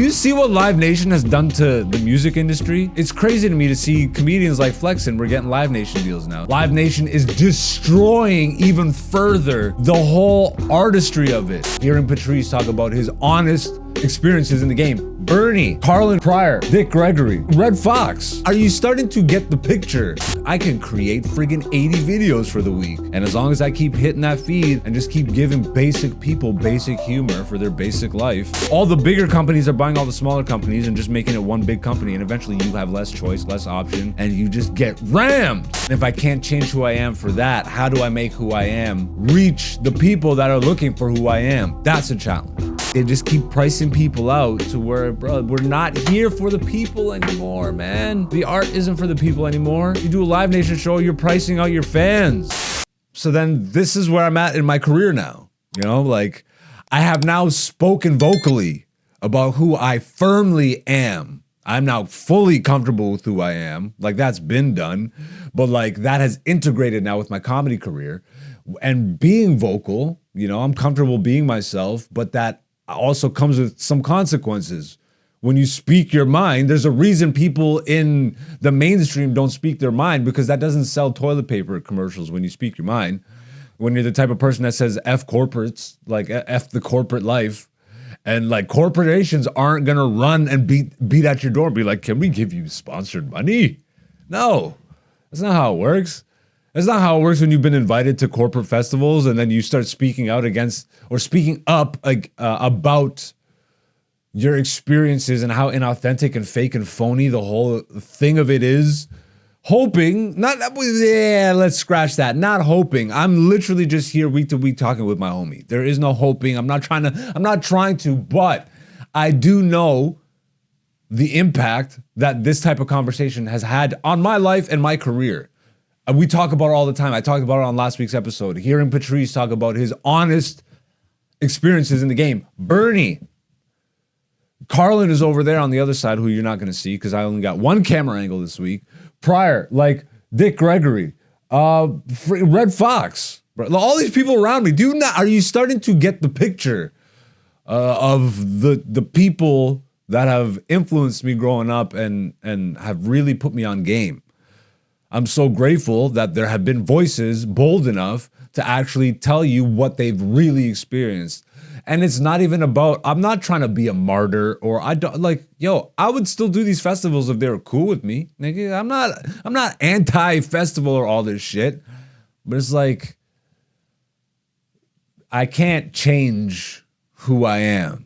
you see what Live Nation has done to the music industry? It's crazy to me to see comedians like Flex and we're getting Live Nation deals now. Live Nation is destroying even further the whole artistry of it. Hearing Patrice talk about his honest experiences in the game. Bernie, Carlin Pryor, Dick Gregory, Red Fox. Are you starting to get the picture? I can create friggin' 80 videos for the week. And as long as I keep hitting that feed and just keep giving basic people basic humor for their basic life, all the bigger companies are buying all the smaller companies and just making it one big company. And eventually you have less choice, less option, and you just get rammed. And if I can't change who I am for that, how do I make who I am reach the people that are looking for who I am? That's a challenge. They just keep pricing people out to where, bro, we're not here for the people anymore, man. The art isn't for the people anymore. You do a Live Nation show, you're pricing out your fans. So then this is where I'm at in my career now. You know, like I have now spoken vocally about who I firmly am. I'm now fully comfortable with who I am. Like that's been done, but like that has integrated now with my comedy career and being vocal, you know, I'm comfortable being myself, but that also comes with some consequences. When you speak your mind, there's a reason people in the mainstream don't speak their mind, because that doesn't sell toilet paper commercials when you speak your mind. When you're the type of person that says F corporates, like F the corporate life, and like corporations aren't gonna run and beat at your door and be like, can we give you sponsored money? No, that's not how it works. That's not how it works when you've been invited to corporate festivals and then you start speaking out against or speaking up like about your experiences and how inauthentic and fake and phony the whole thing of it is. Hoping, let's scratch that. Not hoping. I'm literally just here week to week talking with my homie. There is no hoping. I'm not trying to, but I do know the impact that this type of conversation has had on my life and my career. We talk about it all the time. I talked about it on last week's episode. Hearing Patrice talk about his honest experiences in the game. Bernie. Carlin is over there on the other side, who you're not going to see because I only got one camera angle this week. Prior, like Dick Gregory, Red Fox. All these people around me. Are you starting to get the picture of the people that have influenced me growing up and have really put me on game? I'm so grateful that there have been voices bold enough to actually tell you what they've really experienced. And it's not even about, I'm not trying to be a martyr or I don't like, I would still do these festivals if they were cool with me. Nigga, I'm not anti-festival or all this shit, but it's like, I can't change who I am.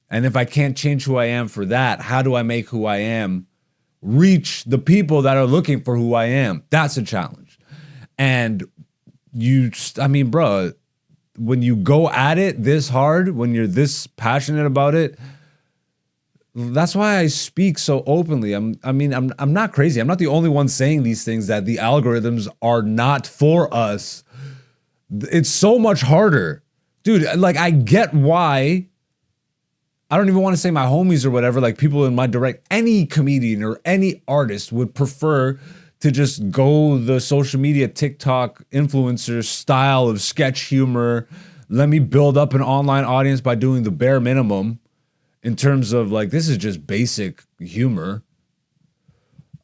And if I can't change who I am for that, how do I make who I am reach the people that are looking for who I am? That's a challenge. And bro, when you go at it this hard, when you're this passionate about it, that's why I speak so openly. I'm not crazy. I'm not the only one saying these things, that the algorithms are not for us. It's so much harder. Dude, like I get why. I don't even want to say my homies or whatever, like people in my direct, any comedian or any artist would prefer to just go the social media TikTok influencer style of sketch humor. Let me build up an online audience by doing the bare minimum in terms of like, this is just basic humor.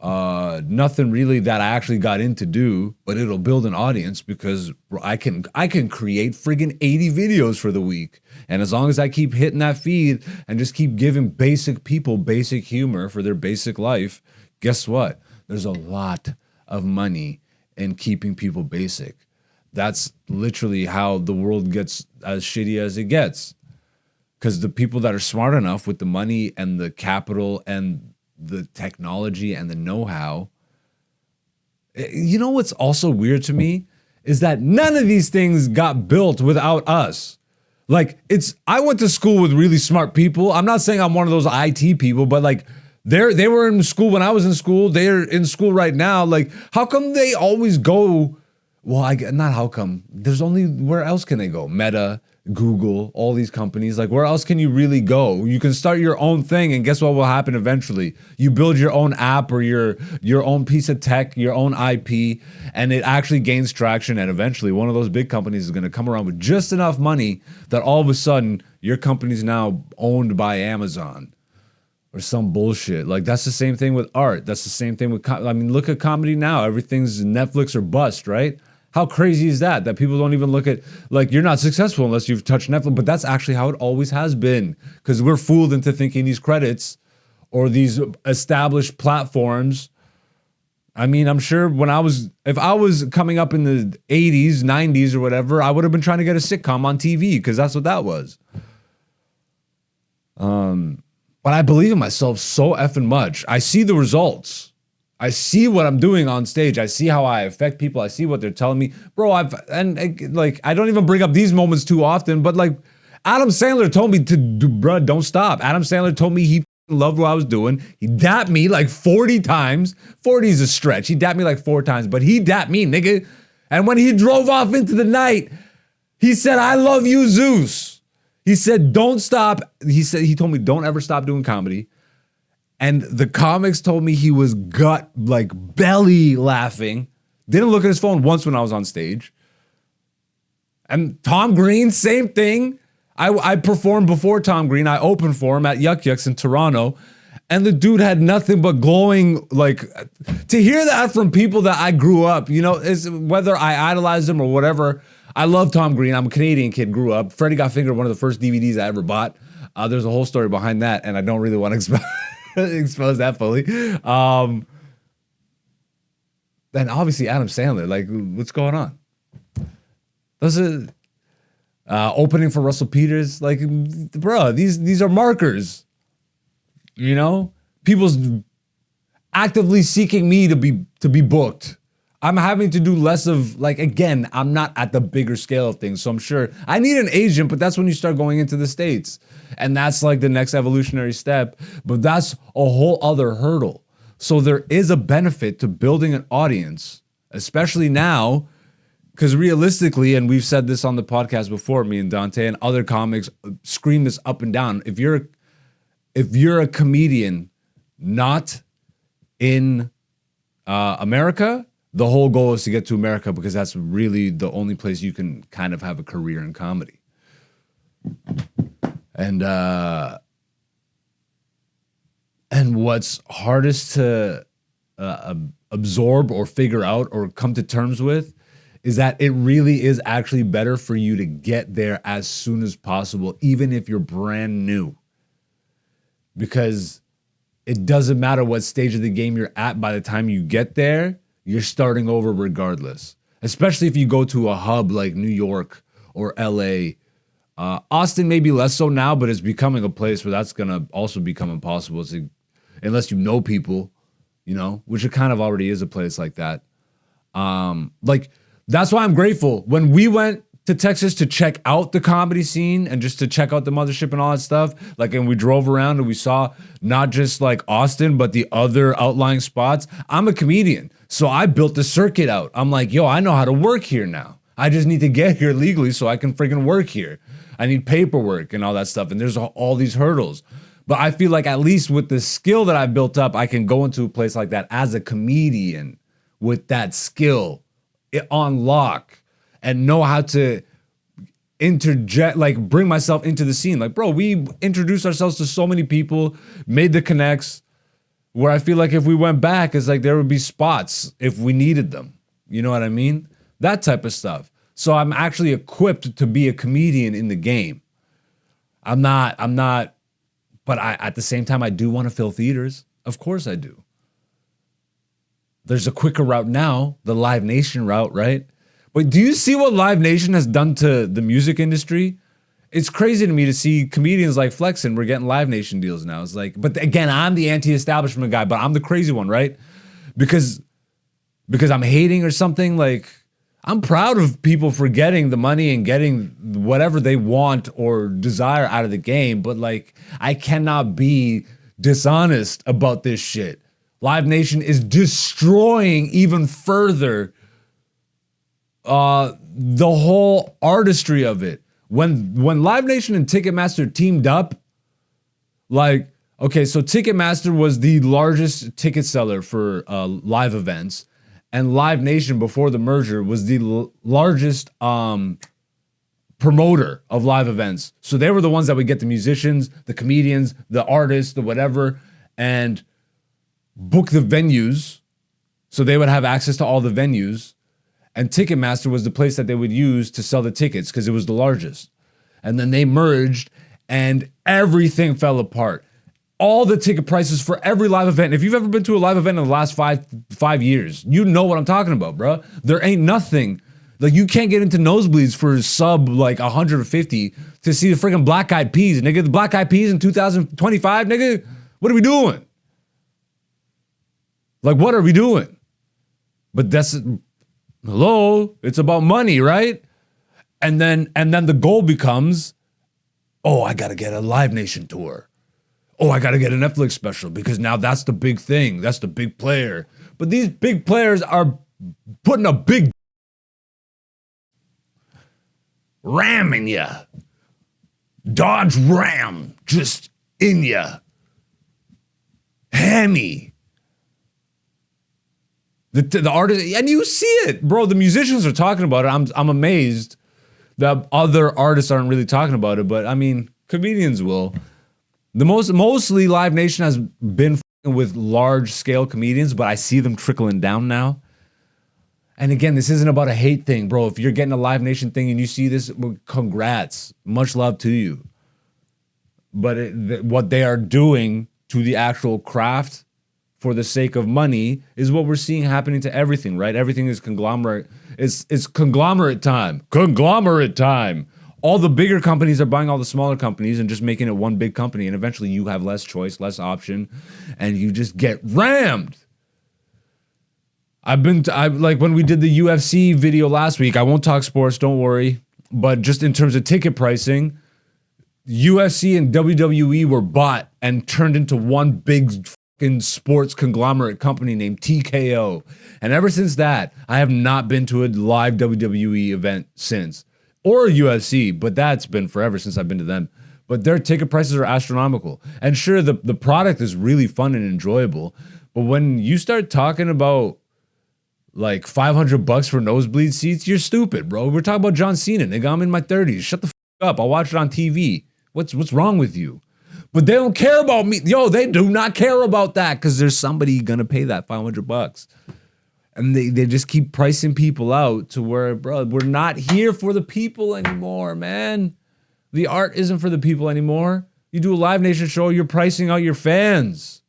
Nothing really that I actually got in to do, but it'll build an audience because I can create friggin' 80 videos for the week. And as long as I keep hitting that feed and just keep giving basic people basic humor for their basic life, guess what? There's a lot of money in keeping people basic. That's literally how the world gets as shitty as it gets. Because the people that are smart enough with the money and the capital and the technology and the know-how. You know what's also weird to me is that none of these things got built without us. Like I went to school with really smart people. I'm not saying I'm one of those IT people, but like they were in school when I was in school. They're in school right now. Like how come they always go? Well, not how come. There's only, where else can they go? Meta, Google, all these companies. Like where else can you really go? You can start your own thing and guess what will happen eventually? You build your own app or your own piece of tech, your own IP, and it actually gains traction, and eventually one of those big companies is going to come around with just enough money that all of a sudden your company's now owned by Amazon. or some bullshit. Like, that's the same thing with art. That's the same thing with, I mean, look at comedy now. Everything's Netflix or bust, right? How crazy is that? That people don't even look at, like, you're not successful unless you've touched Netflix. But that's actually how it always has been. Because we're fooled into thinking these credits or these established platforms. I mean, I'm sure if I was coming up in the 80s, 90s or whatever, I would have been trying to get a sitcom on TV because that's what that was. But I believe in myself so effing much. I see the results. I see what I'm doing on stage. I see how I affect people. I see what they're telling me. Bro, I don't even bring up these moments too often, but like Adam Sandler told me to do, bro, don't stop. Adam Sandler told me he loved what I was doing. He dapped me like 40 times. 40 is a stretch. He dapped me like 4 times, but he dapped me, nigga. And when he drove off into the night, he said, I love you, Zeus. He said, don't stop. He told me, don't ever stop doing comedy. And the comics told me he was belly laughing. Didn't look at his phone once when I was on stage. And Tom Green, same thing. I performed before Tom Green. I opened for him at Yuck Yucks in Toronto. And the dude had nothing but glowing, like, to hear that from people that I grew up, you know, is whether I idolized them or whatever. I love Tom Green. I'm a Canadian kid, grew up. Freddie Got Fingered, one of the first DVDs I ever bought. There's a whole story behind that, and I don't really want to expose that fully. Then obviously Adam Sandler, like, what's going on? Those are opening for Russell Peters, like, bro, these are markers. You know, people's actively seeking me to be booked. I'm having to do less of, like, again, I'm not at the bigger scale of things. So I'm sure I need an agent, but that's when you start going into the States. And that's like the next evolutionary step. But that's a whole other hurdle. So there is a benefit to building an audience, especially now, because realistically, and we've said this on the podcast before, me and Dante and other comics scream this up and down. If you're a comedian not in America, the whole goal is to get to America because that's really the only place you can kind of have a career in comedy. And what's hardest to absorb or figure out or come to terms with is that it really is actually better for you to get there as soon as possible, even if you're brand new. Because it doesn't matter what stage of the game you're at by the time you get there, you're starting over regardless. Especially if you go to a hub like New York or LA. Austin maybe less so now, but it's becoming a place where that's gonna also become impossible unless you know people, you know, which it kind of already is a place like that. Like, that's why I'm grateful. When we went to Texas to check out the comedy scene and just to check out the mothership and all that stuff, like, and we drove around and we saw not just like Austin, but the other outlying spots. I'm a comedian, so I built the circuit out. I'm like, yo, I know how to work here now. I just need to get here legally so I can freaking work here. I need paperwork and all that stuff, and there's all these hurdles. But I feel like at least with the skill that I've built up, I can go into a place like that as a comedian with that skill on lock and know how to interject, like, bring myself into the scene. Like, bro, we introduced ourselves to so many people, made the connects, where I feel like if we went back, it's like there would be spots if we needed them. You know what I mean? That type of stuff. So I'm actually equipped to be a comedian in the game. I'm not, but at the same time, I do want to fill theaters. Of course I do. There's a quicker route now, the Live Nation route, right? But do you see what Live Nation has done to the music industry? It's crazy to me to see comedians like flexing. We're getting Live Nation deals now. It's like, but again, I'm the anti-establishment guy, but I'm the crazy one, right? Because I'm hating or something. Like, I'm proud of people for getting the money and getting whatever they want or desire out of the game, but like, I cannot be dishonest about this shit. Live Nation is destroying even further the whole artistry of it. When Live Nation and Ticketmaster teamed up, like, okay, so Ticketmaster was the largest ticket seller for live events, and Live Nation before the merger was the largest promoter of live events. So they were the ones that would get the musicians, the comedians, the artists, the whatever, and book the venues. So they would have access to all the venues. And Ticketmaster was the place that they would use to sell the tickets because it was the largest. And then they merged and everything fell apart. All the ticket prices for every live event. If you've ever been to a live event in the last five years, you know what I'm talking about, bro. There ain't nothing. Like, you can't get into nosebleeds for sub like 150 to see the freaking Black Eyed Peas, nigga. The Black Eyed Peas in 2025, nigga. What are we doing? Like, what are we doing? But that's, hello, it's about money, right? And then the goal becomes, oh, I gotta get a Live Nation tour. Oh, I gotta get a Netflix special because now that's the big thing. That's the big player. But these big players are putting a big ram in ya. Dodge Ram just in ya. Hammy. The artist, and you see it, bro. The musicians are talking about it. I'm amazed that other artists aren't really talking about it, but I mean, comedians will. Mostly Live Nation has been with large scale comedians, but I see them trickling down now. And again, this isn't about a hate thing, bro. If you're getting a Live Nation thing and you see this, well, congrats, much love to you. But what they are doing to the actual craft for the sake of money is what we're seeing happening to everything, right? Everything is conglomerate. It's conglomerate time. Conglomerate time. All the bigger companies are buying all the smaller companies and just making it one big company. And eventually you have less choice, less option, and you just get rammed. I like when we did the UFC video last week, I won't talk sports, don't worry. But just in terms of ticket pricing, UFC and WWE were bought and turned into one big fucking sports conglomerate company named TKO. And ever since that, I have not been to a live WWE event since. Or UFC, but that's been forever since I've been to them. But their ticket prices are astronomical. And sure, the product is really fun and enjoyable. But when you start talking about like $500 for nosebleed seats, you're stupid, bro. We're talking about John Cena. Nigga, I'm in my 30s. Shut the fuck up. I'll watch it on TV. What's wrong with you? But they don't care about me. Yo, they do not care about that because there's somebody gonna pay that $500. And they just keep pricing people out to where, bro, we're not here for the people anymore, man. The art isn't for the people anymore. You do a Live Nation show, you're pricing out your fans.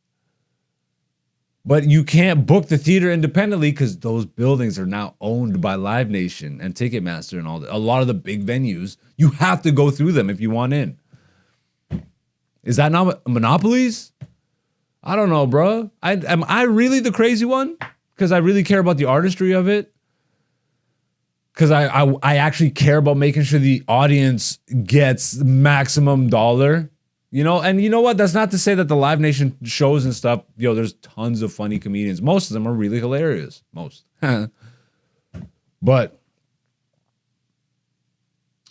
But you can't book the theater independently because those buildings are now owned by Live Nation and Ticketmaster and all that. A lot of the big venues, you have to go through them if you want in. Is that not monopolies? I don't know, bro. Am I really the crazy one? Because I really care about the artistry of it. Because I actually care about making sure the audience gets maximum dollar. You know, and you know what? That's not to say that the Live Nation shows and stuff, yo, there's tons of funny comedians. Most of them are really hilarious. Most. But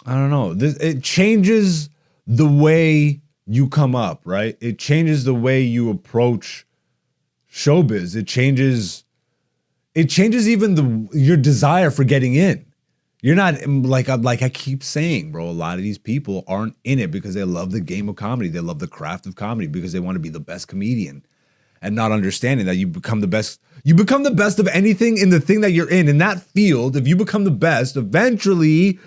I don't know. It changes the way you come up, right? It changes the way you approach showbiz. It changes even your desire for getting in. You're not like I keep saying, bro, a lot of these people aren't in it because they love the game of comedy. They love the craft of comedy because they want to be the best comedian and not understanding that you become the best. You become the best of anything in the thing that you're in that field. If you become the best, eventually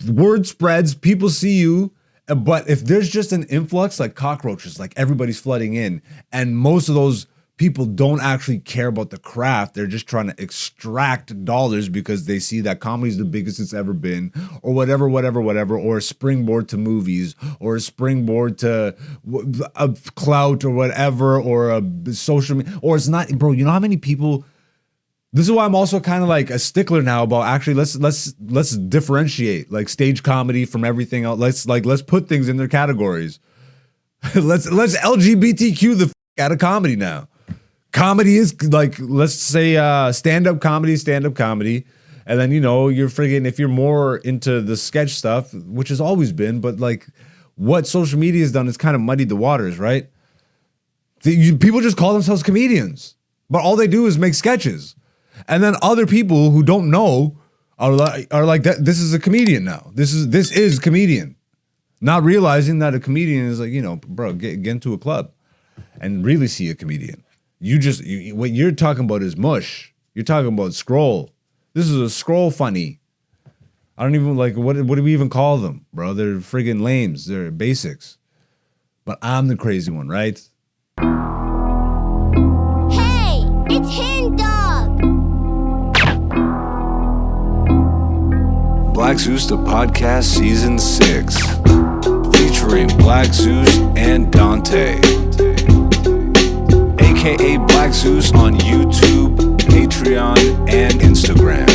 word spreads, people see you. But if there's just an influx like cockroaches, like everybody's flooding in, and most of those people don't actually care about the craft. They're just trying to extract dollars because they see that comedy's the biggest it's ever been, or whatever, or a springboard to movies, or a springboard to a clout, or whatever, or a social media, or it's not, bro. You know how many people? This is why I'm also kind of like a stickler now about actually let's differentiate like stage comedy from everything else. Let's put things in their categories. let's LGBTQ the out of comedy now. Comedy is like, let's say stand-up comedy. And then, you know, you're friggin', if you're more into the sketch stuff, which has always been, but like what social media has done is kind of muddied the waters, right? People just call themselves comedians, but all they do is make sketches. And then other people who don't know are like that. This is a comedian now. This is comedian. Not realizing that a comedian is like, you know, bro, get into a club and really see a comedian. What you're talking about is mush. You're talking about scroll. This is a scroll funny. I don't even like, what do we even call them, bro? They're friggin' lames. They're basics. But I'm the crazy one, right? Hey, it's Hen Dog. Black Zeus, the podcast, season 6. Featuring Black Zeus and Dante. AKA Black Zeus on YouTube, Patreon, and Instagram.